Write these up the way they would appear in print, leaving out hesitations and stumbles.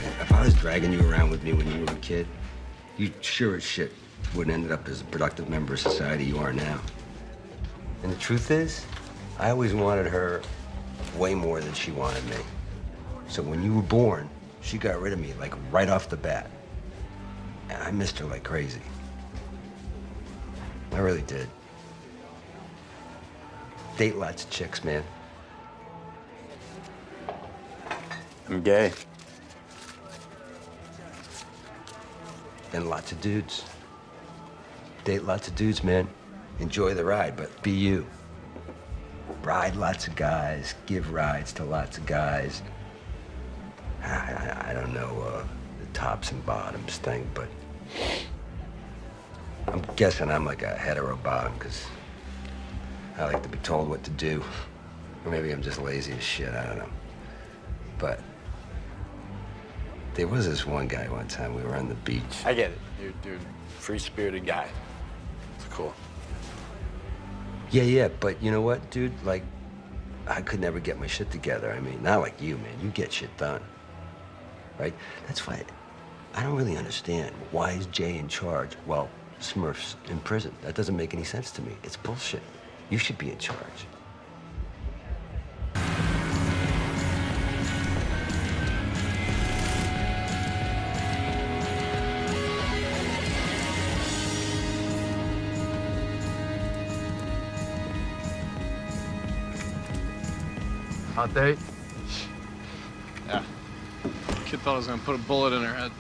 If I was dragging you around with me when you were a kid, you sure as shit wouldn't ended up as a productive member of society you are now. And the truth is, I always wanted her way more than she wanted me. So when you were born, she got rid of me, like, right off the bat. And I missed her like crazy. I really did. Date lots of chicks, man. I'm gay. And lots of dudes. Date lots of dudes, man. Enjoy the ride, but be you. Ride lots of guys, give rides to lots of guys. I don't know the tops and bottoms thing, but I'm guessing I'm like a hetero bottom because I like to be told what to do. Or maybe I'm just lazy as shit, I don't know. But there was this one guy one time, we were on the beach. I get it. You're free-spirited guy. It's cool. Yeah, but you know what, dude? Like, I could never get my shit together. I mean, not like you, man. You get shit done, right? That's why I don't really understand. Why is Jay in charge? Well, Smurf's in prison. That doesn't make any sense to me. It's bullshit. You should be in charge. Hot date? Yeah. Kid thought I was gonna put a bullet in her head.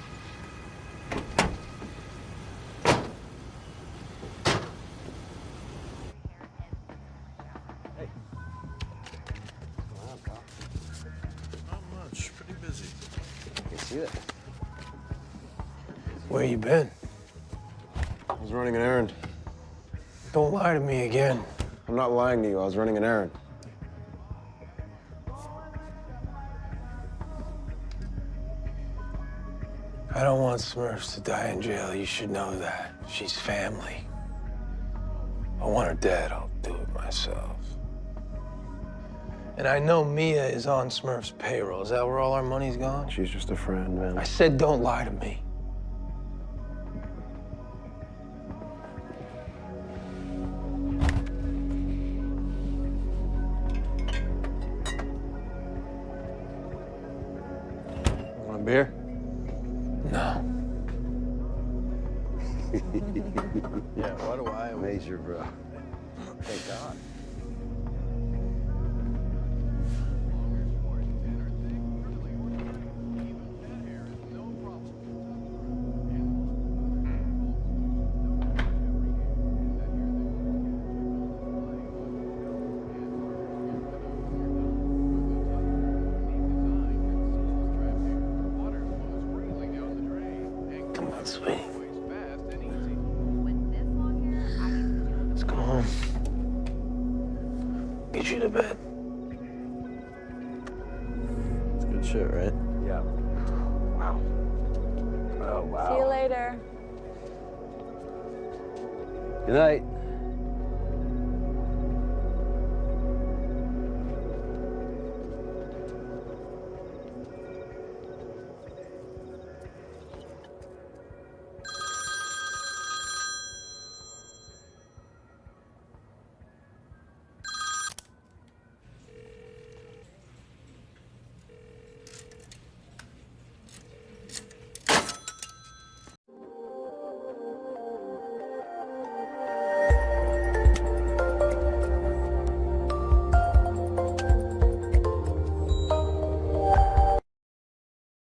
Hey. Not much. Pretty busy. I can see that. Where you been? I was running an errand. Don't lie to me again. I'm not lying to you. I was running an errand. I don't want Smurfs to die in jail. You should know that. She's family. I want her dead. I'll do it myself. And I know Mia is on Smurf's payroll. Is that where all our money's gone? She's just a friend, man. I said don't lie to me. Want a beer? No. Yeah, why do I always... Major, bro. Thank God. Come on, sweetie. Let's go home. Get you to bed. It's good shit, right? Yeah. Wow. Oh, wow. See you later. Good night.